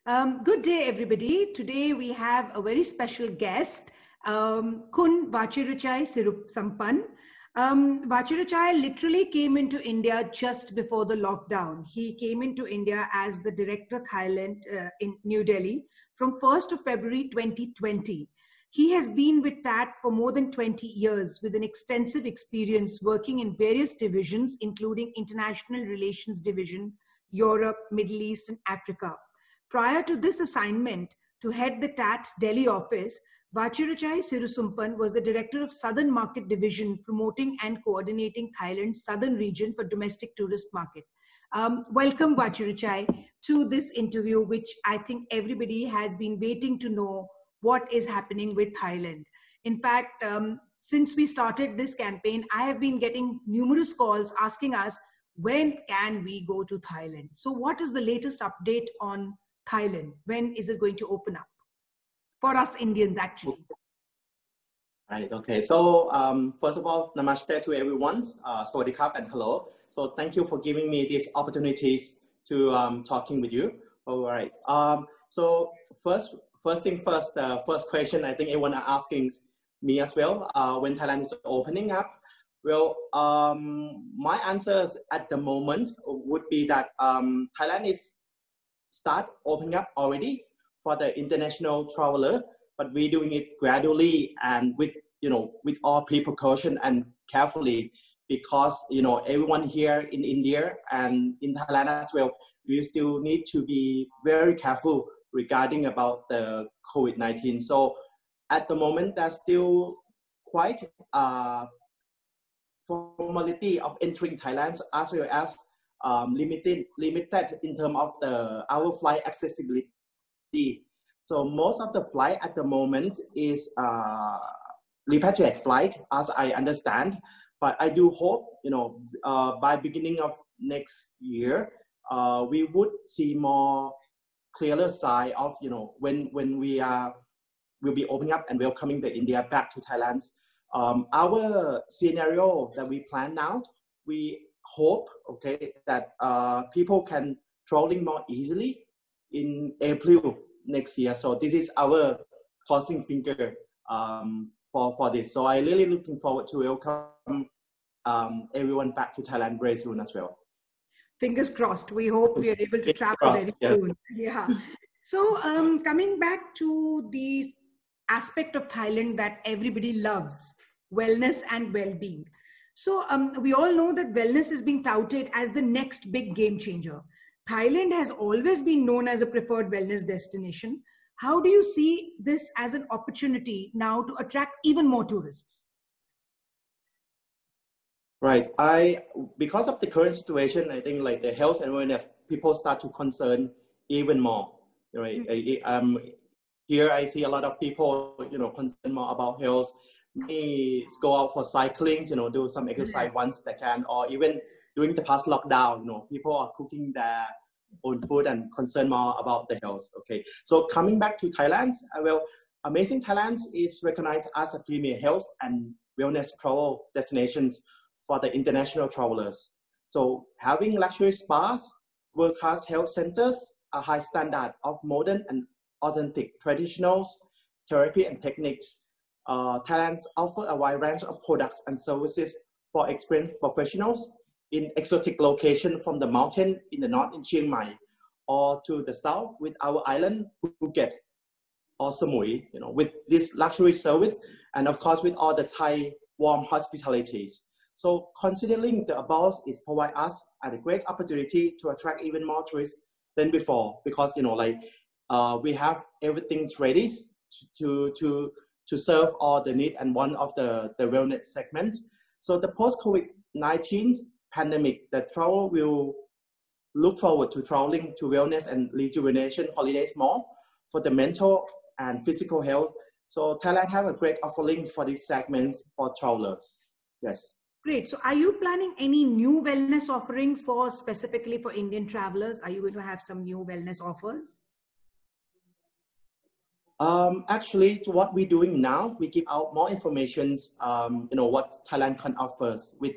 Good day, everybody. Today we have a very special guest, Mr Vachirachai Sirisumpan. Vachirachai literally came into India just before the lockdown. He came into India as the Director Thailand in New Delhi from 1st of February 2020. He has been with TAT for more than 20 years with an extensive experience working in various divisions, including International Relations Division, Europe, Middle East, and Africa. Prior to this assignment to head the TAT Delhi office, Vachirachai Sirisumpan was the director of Southern Market Division, promoting and coordinating Thailand's southern region for domestic tourist market. Welcome, Vachirachai, to this interview, which I think everybody has been waiting to know what is happening with Thailand. In fact, since we started this campaign, I have been getting numerous calls asking us, when can we go to Thailand? So what is the latest update on Thailand? When is it going to open up? For us Indians, actually. Right, okay. So first of all, namaste to everyone. Sawadee krap and hello. So thank you for giving me these opportunities to talking with you. All right. So first thing first, first question I think everyone are asking me as well, when Thailand is opening up. Well, my answers at the moment would be that Thailand is start opening up already for the international traveler, but we're doing it gradually and with all precaution and carefully, because everyone here in India and in Thailand as well, we still need to be very careful regarding about the COVID-19. So at the moment, there's still quite formality of entering Thailand, as well as limited in terms of our flight accessibility. So most of the flight at the moment is repatriate flight, as I understand. But I do hope, by beginning of next year, we would see more clearer side of, when we will be opening up and welcoming the India back to Thailand. Our scenario that we plan now, we hope, okay, that people can traveling more easily in April next year. So this is our crossing finger for this. So I really looking forward to welcome everyone back to Thailand very soon as well. Fingers crossed. We hope we are able to travel very soon. Yeah. So coming back to the aspect of Thailand that everybody loves, wellness and well-being. So we all know that wellness is being touted as the next big game changer. Thailand has always been known as a preferred wellness destination. How do you see this as an opportunity now to attract even more tourists? Right. Because of the current situation, I think like the health and wellness, people start to concern even more. Right. Mm-hmm. Here I see a lot of people, concerned more about health. May go out for cycling, do some exercise once they can, or even during the past lockdown, people are cooking their own food and concerned more about the health. Okay, so coming back to Thailand, Amazing Thailand is recognized as a premier health and wellness travel destinations for the international travelers. So having luxury spas, world-class health centers, a high standard of modern and authentic traditional therapy and techniques. Thailand offers a wide range of products and services for experienced professionals in exotic locations from the mountain in the north in Chiang Mai, or to the south with our island Phuket or Samui, with this luxury service, and of course with all the Thai warm hospitalities. So considering the above is provide us a great opportunity to attract even more tourists than before, because we have everything ready to serve all the need and one of the wellness segments. So the post-COVID-19 pandemic, the travel will look forward to traveling to wellness and rejuvenation holidays more for the mental and physical health. So Thailand have a great offering for these segments for travelers. Yes. Great. So are you planning any new wellness offerings specifically for Indian travelers? Are you going to have some new wellness offers? Actually, what we're doing now, we give out more information, what Thailand can offer with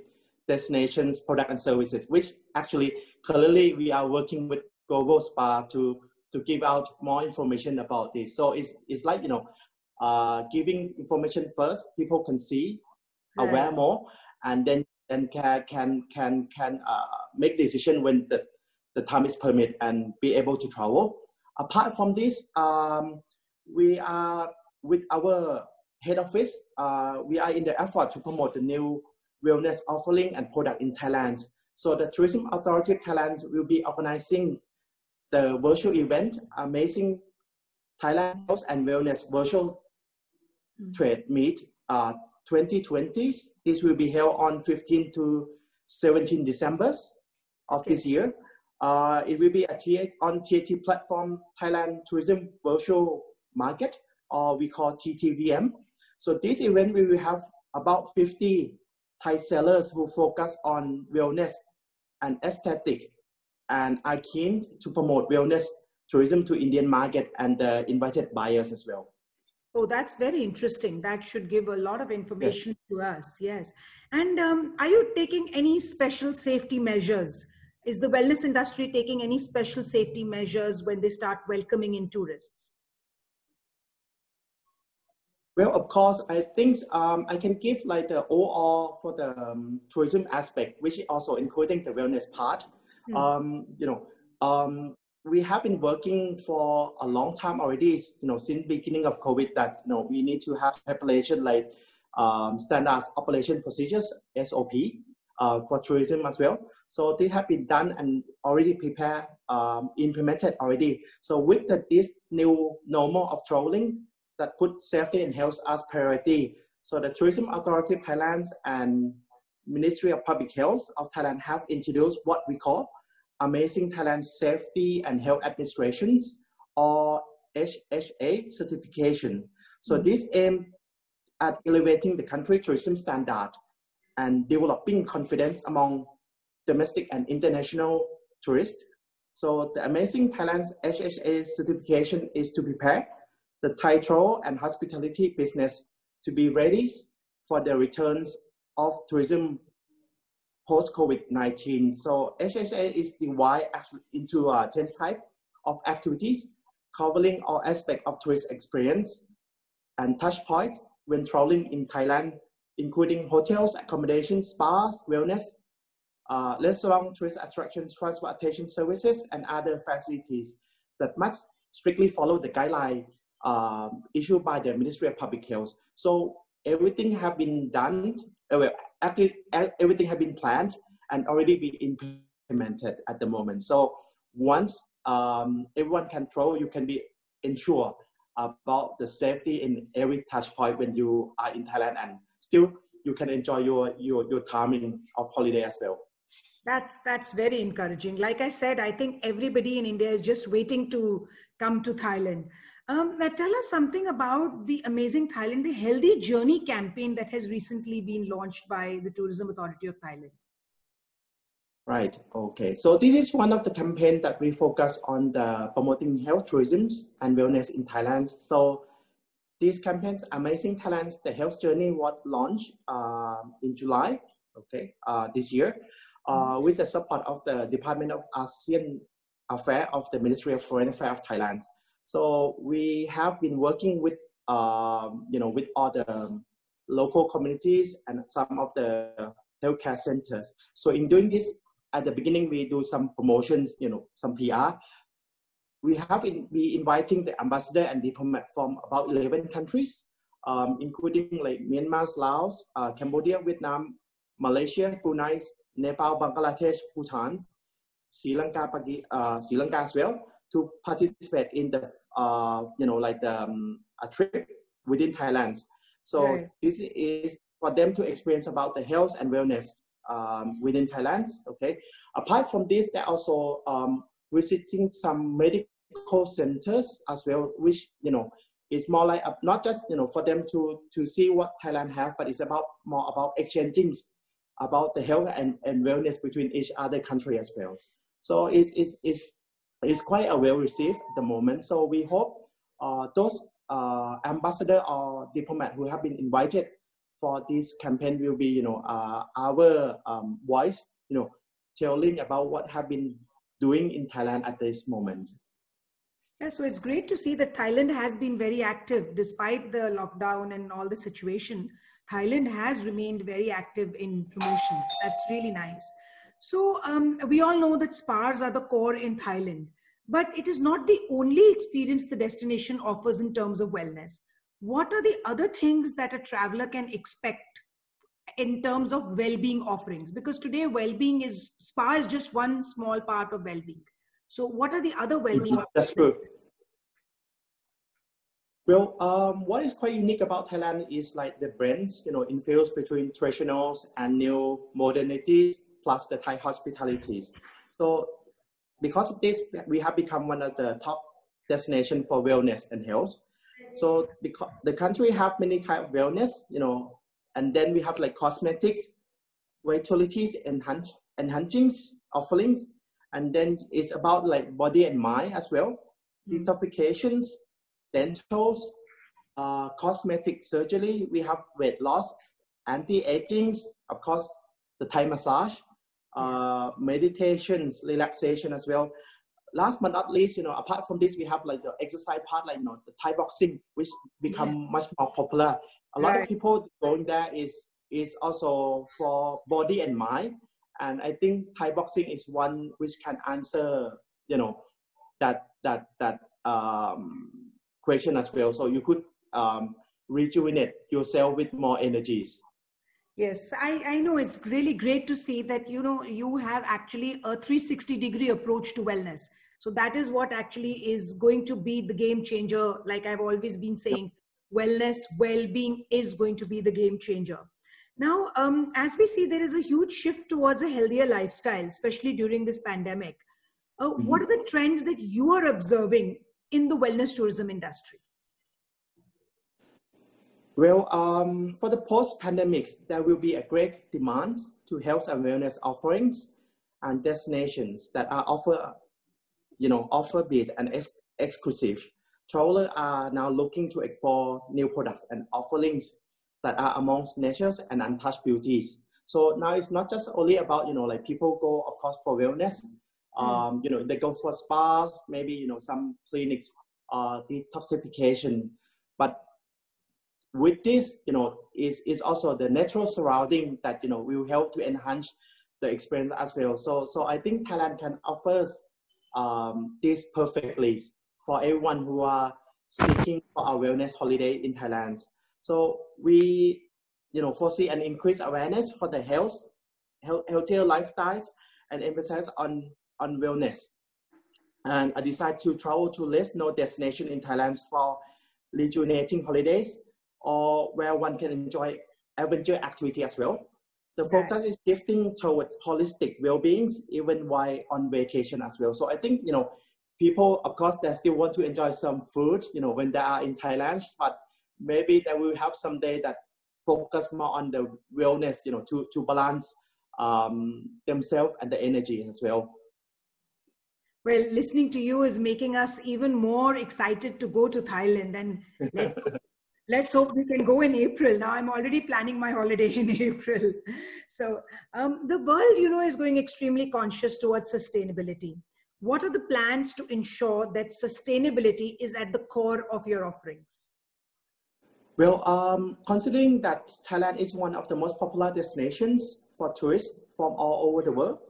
destinations, product and services, which actually currently we are working with GlobalSpa to to give out more information about this. So it's like, giving information first, people can see, aware more, and then can make decision when the time is permit and be able to travel. Apart from this, we are with our head office, we are in the effort to promote the new wellness offering and product in Thailand. So the Tourism Authority of Thailand will be organizing the virtual event, Amazing Thailand Health and Wellness Virtual Trade Meet 2020. This will be held on 15 to 17 December of this year. It will be on TAT platform, Thailand Tourism Virtual Market, or we call TTVM. So this event, we will have about 50 Thai sellers who focus on wellness and aesthetic and are keen to promote wellness tourism to Indian market and invited buyers as well. Oh, that's very interesting. That should give a lot of information to us. Yes. And are you taking any special safety measures? Is the wellness industry taking any special safety measures when they start welcoming in tourists? Well, of course, I think I can give like the overall for the tourism aspect, which is also including the wellness part. We have been working for a long time already, since beginning of COVID, that we need to have preparation like standards operation procedures, SOP, for tourism as well. So they have been done and already prepared, implemented already. So with this new normal of traveling, that put safety and health as priority. So the Tourism Authority of Thailand and Ministry of Public Health of Thailand have introduced what we call Amazing Thailand Safety and Health Administrations, or HHA certification. So this aims at elevating the country tourism standard and developing confidence among domestic and international tourists. So the Amazing Thailand HHA certification is to prepare the Thai travel and hospitality business to be ready for the returns of tourism post-COVID-19. So HHA is divided actually into 10 types of activities covering all aspects of tourist experience and touch point when traveling in Thailand, including hotels, accommodations, spas, wellness, restaurant, tourist attractions, transportation services, and other facilities that must strictly follow the guidelines issued by the Ministry of Public Health. So everything have been done, actually everything have been planned and already be implemented at the moment. So once everyone can travel, you can be ensured about the safety in every touch point when you are in Thailand, and still you can enjoy your time of holiday as well. That's very encouraging. Like I said, I think everybody in India is just waiting to come to Thailand. Now tell us something about the Amazing Thailand, the Healthy Journey campaign that has recently been launched by the Tourism Authority of Thailand. Right. Okay. So this is one of the campaigns that we focus on the promoting health tourism and wellness in Thailand. So these campaigns, Amazing Thailand, the Health Journey, was launched in July, this year, with the support of the Department of ASEAN Affairs of the Ministry of Foreign Affairs of Thailand. So we have been working with, with all the local communities and some of the healthcare centers. So in doing this, at the beginning, we do some promotions, some PR. We have been inviting the ambassador and diplomat from about 11 countries, including like Myanmar, Laos, Cambodia, Vietnam, Malaysia, Brunei, Nepal, Bangladesh, Bhutan, Sri Lanka as well, to participate in the, a trip within Thailand. So this is for them to experience about the health and wellness within Thailand. Okay. Apart from this, they're also visiting some medical centers as well, which it's more like not just for them to see what Thailand have, but it's more about exchanging about the health and wellness between each other country as well. So it's quite a well received at the moment. So we hope those ambassador or diplomat who have been invited for this campaign will be our voice, telling about what have been doing in Thailand at this moment. Yeah, so it's great to see that Thailand has been very active despite the lockdown and all the situation. Thailand has remained very active in promotions. That's really nice. So we all know that spas are the core in Thailand, but it is not the only experience the destination offers in terms of wellness. What are the other things that a traveler can expect in terms of well-being offerings? Because today well-being is, spa is just one small part of well-being. So what are the other well-being That's offerings? true. Well, what is quite unique about Thailand is like the blends, infused between traditionals and new modernities, plus the Thai hospitalities. So because of this, we have become one of the top destinations for wellness and health. So because the country have many type of wellness, and then we have like cosmetics, vitalities, enhancing offerings, and then it's about like body and mind as well, detoxifications, dentals, cosmetic surgery. We have weight loss, anti-aging, of course, the Thai massage, meditations, relaxation as well. Last but not least, apart from this, we have like the exercise part, like the Thai boxing, which become much more popular. A lot of people going there is also for body and mind, and I think Thai boxing is one which can answer, that question as well. So you could rejuvenate yourself with more energies. Yes, I know it's really great to see that, you have actually a 360-degree approach to wellness. So that is what actually is going to be the game changer. Like I've always been saying, wellness, well-being is going to be the game changer. Now, as we see, there is a huge shift towards a healthier lifestyle, especially during this pandemic. What are the trends that you are observing in the wellness tourism industry? Well, for the post-pandemic, there will be a great demand to health and wellness offerings and destinations that are offbeat and exclusive. Travelers are now looking to explore new products and offerings that are amongst nature's and untouched beauties. So now it's not just only about, like people go, of course, for wellness. They go for spas, maybe, some clinics, detoxification. But with this, is also the natural surrounding that, will help to enhance the experience as well. So I think Thailand can offer this perfectly for everyone who are seeking for a wellness holiday in Thailand. So we, foresee an increased awareness for the healthier lifestyles and emphasis on wellness. And I decided to travel to less known destination in Thailand for rejuvenating holidays, or where one can enjoy adventure activity as well. The focus is shifting toward holistic well-being, even while on vacation as well. So I think, people, of course, they still want to enjoy some food, when they are in Thailand, but maybe they will have some day that focus more on the wellness, to balance themselves and the energy as well. Well, listening to you is making us even more excited to go to Thailand, and let's hope we can go in April. Now I'm already planning my holiday in April. So the world, is going extremely conscious towards sustainability. What are the plans to ensure that sustainability is at the core of your offerings? Well, considering that Thailand is one of the most popular destinations for tourists from all over the world,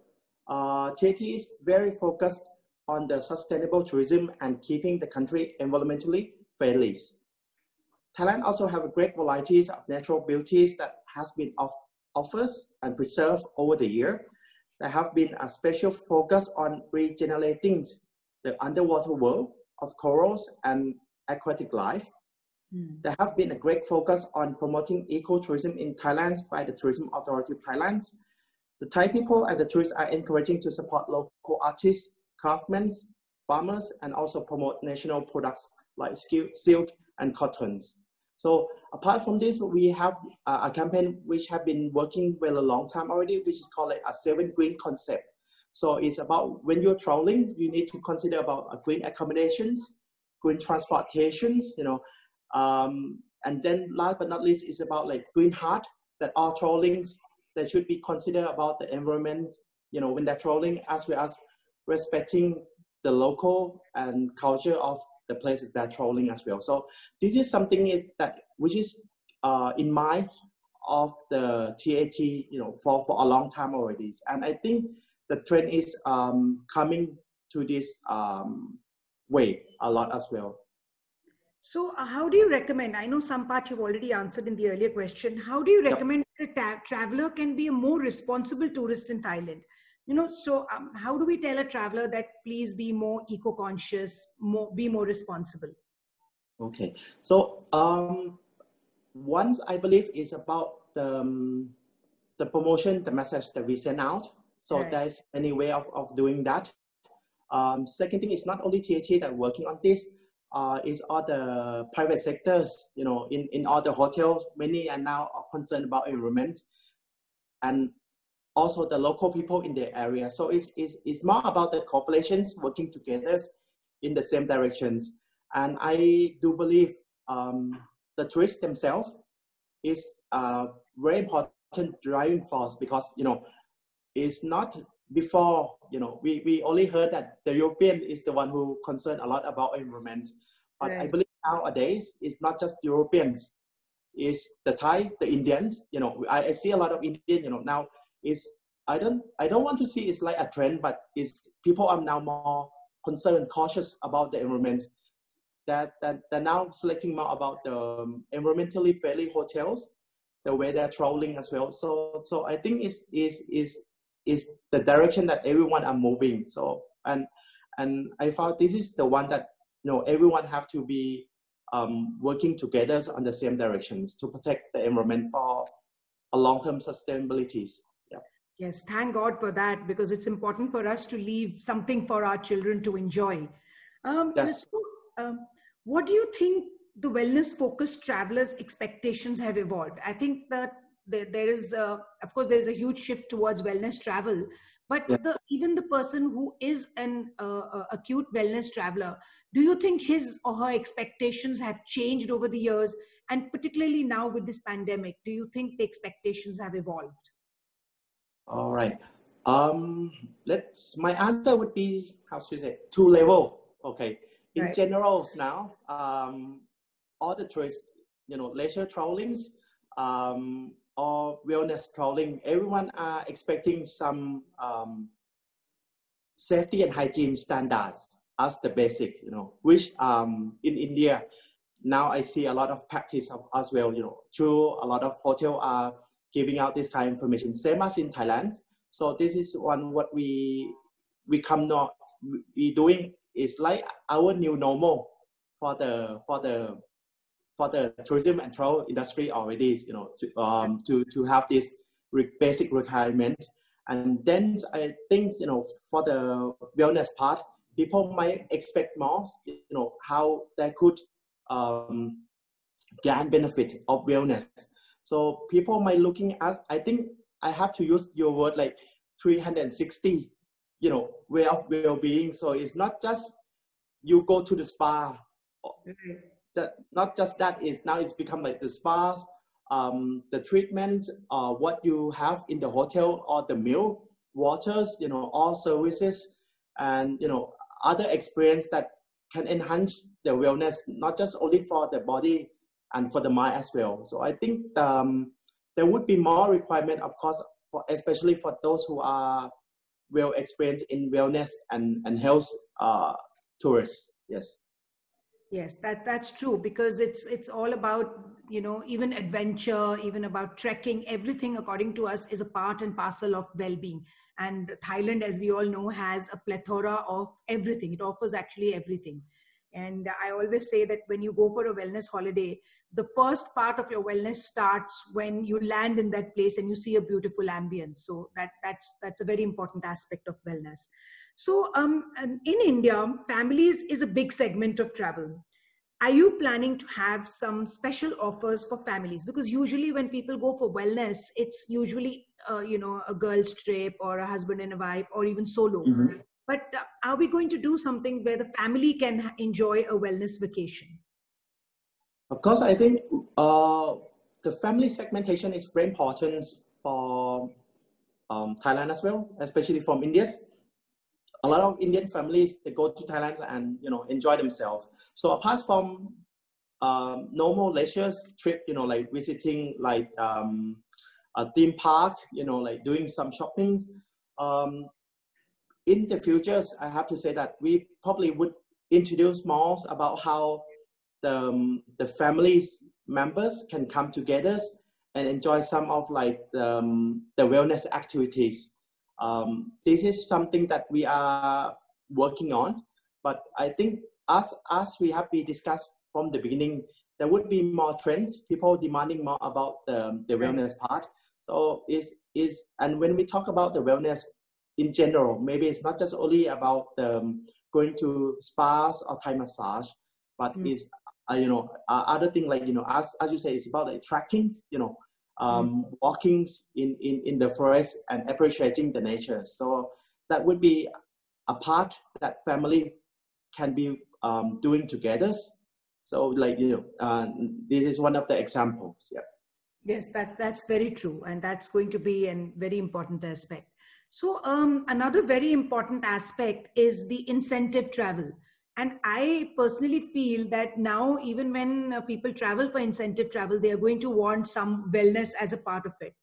TT is very focused on the sustainable tourism and keeping the country environmentally friendly. Thailand also have a great varieties of natural beauties that has been offered and preserved over the year. There have been a special focus on regenerating the underwater world of corals and aquatic life. There have been a great focus on promoting ecotourism in Thailand by the Tourism Authority of Thailand. The Thai people and the tourists are encouraging to support local artists, craftsmen, farmers, and also promote national products like silk and cottons. So apart from this, we have a campaign which have been working for a long time already, which is called a 7 green concept. So it's about when you're traveling, you need to consider about green accommodations, green transportations, and then last but not least is about like green heart, that all travelings they should be considered about the environment, when they're traveling, as well as respecting the local and culture of the places they're traveling as well. So this is something that which is in mind of the TAT, for a long time already. And I think the trend is coming to this way a lot as well. So how do you recommend, I know some part you've already answered in the earlier question, how do you recommend that a traveler can be a more responsible tourist in Thailand? So how do we tell a traveler that please be more eco-conscious, be more responsible? Okay, so once I believe is about the promotion, the message that we send out. So right. There's any way of doing that. Second thing is not only TAT that working on this, is all the private sectors, in all the hotels, many are now concerned about environment, and also the local people in the area. So it's more about the corporations working together in the same directions. And I do believe the tourists themselves is a very important driving force, because, it's not before, we only heard that the European is the one who concerned a lot about environment. But right. I believe nowadays it's not just Europeans, it's the Thai, the Indians, I see a lot of Indian, now I don't want to see it's like a trend, but it's people are now more concerned, cautious about the environment, that they're now selecting more about the environmentally friendly hotels, the way they're traveling as well. So I think is the direction that everyone are moving. So and I found this is the one that everyone have to be working together on the same directions to protect the environment for a long-term sustainability. Yeah. Yes, thank God for that, because it's important for us to leave something for our children to enjoy. Yes. So, what do you think the wellness-focused travelers' expectations have evolved? I think that there is, of course, there is a huge shift towards wellness travel, but yeah. Even the person who is an acute wellness traveler, do you think his or her expectations have changed over the years? And particularly now with this pandemic, do you think the expectations have evolved? All right. My answer would be, how should I say, two level. Okay. In right. general now, all the tourists, leisure travelings, or wellness traveling, everyone are expecting some safety and hygiene standards as the basic, which in India, now I see a lot of practice as well, through a lot of hotels are giving out this kind of information, same as in Thailand. So this is what we doing is like our new normal for the tourism and travel industry already, to have this basic requirement. And then I think, for the wellness part, people might expect more, how they could gain benefit of wellness. So people might looking at, I think I have to use your word like 360, way of well-being. So it's not just you go to the spa. Not just that, is now it's become like the spas, the treatment, what you have in the hotel, or the meal, waters, all services, and other experience that can enhance the wellness, not just only for the body and for the mind as well. So I think there would be more requirement, of course, especially for those who are well experienced in wellness and health tourists. Yes. Yes, that's true, because it's all about, even adventure, even about trekking, everything according to us is a part and parcel of well-being. And Thailand, as we all know, has a plethora of everything. It offers actually everything. And I always say that when you go for a wellness holiday, the first part of your wellness starts when you land in that place and you see a beautiful ambience. So that's a very important aspect of wellness. So in India, families is a big segment of travel. Are you planning to have some special offers for families? Because usually when people go for wellness, it's usually, a girl's trip or a husband and a wife or even solo. Mm-hmm. But are we going to do something where the family can enjoy a wellness vacation? Of course, I think the family segmentation is very important for Thailand as well, especially from India. a lot of Indian families, they go to Thailand and, enjoy themselves. So apart from normal leisure trip, like visiting like a theme park, like doing some shopping, in the future, I have to say that we probably would introduce more about how the families members can come together and enjoy some of like the wellness activities. This is something that we are working on, but I think as we have been discussed from the beginning, there would be more trends, people demanding more about the wellness part. So and when we talk about the wellness in general, maybe it's not just only about going to spas or Thai massage, but it's other thing like as you say, it's about like trekking, walking in the forest and appreciating the nature. So that would be a part that family can be doing together. So like this is one of the examples. Yeah. Yes, that's very true, and that's going to be a very important aspect. So another very important aspect is the incentive travel. And I personally feel that now, even when people travel for incentive travel, they are going to want some wellness as a part of it.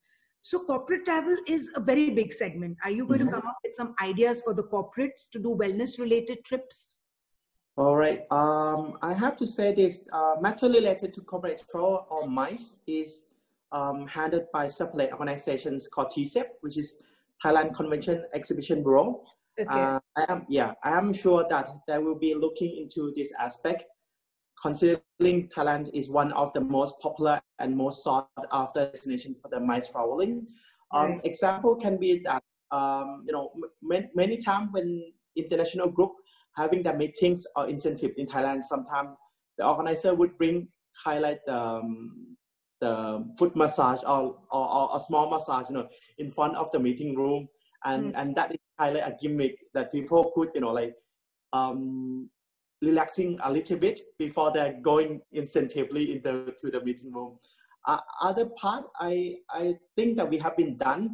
So corporate travel is a very big segment. Are you going to come up with some ideas for the corporates to do wellness related trips? All right. I have to say this matter related to corporate travel or MICE is handled by separate organizations called TCEP, which is Thailand Convention Exhibition Bureau. Okay. I am sure that they will be looking into this aspect, considering Thailand is one of the most popular and most sought after destination for the MICE traveling. Right. Example can be that many times when international group having the meetings or incentive in Thailand, sometimes the organizer would highlight the foot massage or a small massage, in front of the meeting room. And that is highlight a gimmick that people could, relaxing a little bit before they're going incentively to the meeting room. Other part, I think that we have been done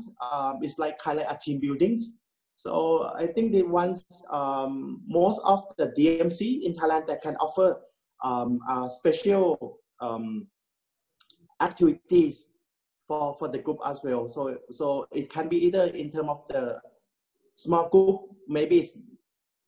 is like highlight a team buildings. So I think the ones, most of the DMC in Thailand that can offer special activities for the group as well. So it can be either in terms of the small group, maybe it's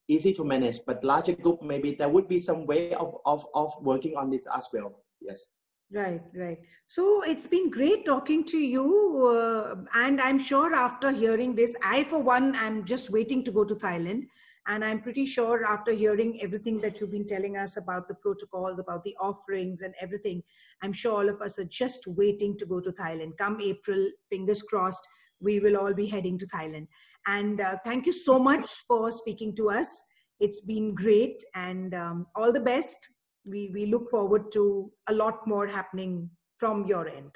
easy to manage, but larger group, maybe there would be some way of working on it as well. Yes. Right. So it's been great talking to you. And I'm sure after hearing this, I, for one, I'm just waiting to go to Thailand. And I'm pretty sure after hearing everything that you've been telling us about the protocols, about the offerings and everything, I'm sure all of us are just waiting to go to Thailand. Come April, fingers crossed, we will all be heading to Thailand. And thank you so much for speaking to us. It's been great, and all the best. We look forward to a lot more happening from your end.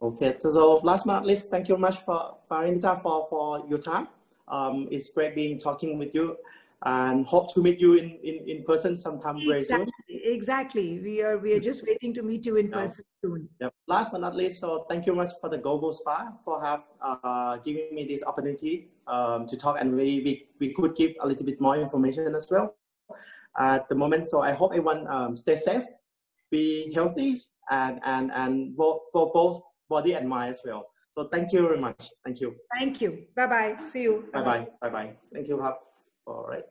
Okay, so last but not least, thank you much for your time. It's great being talking with you, and hope to meet you in person sometime very soon. Exactly. We are just waiting to meet you in person soon. Yep. Last but not least, so thank you much for the GlobalSpa for giving me this opportunity to talk, and we could give a little bit more information as well at the moment. So I hope everyone stay safe, be healthy, and for both body and mind as well. So thank you very much. Thank you. Thank you. Bye-bye. See you. Bye-bye. Bye-bye. Thank you, Hap. All right.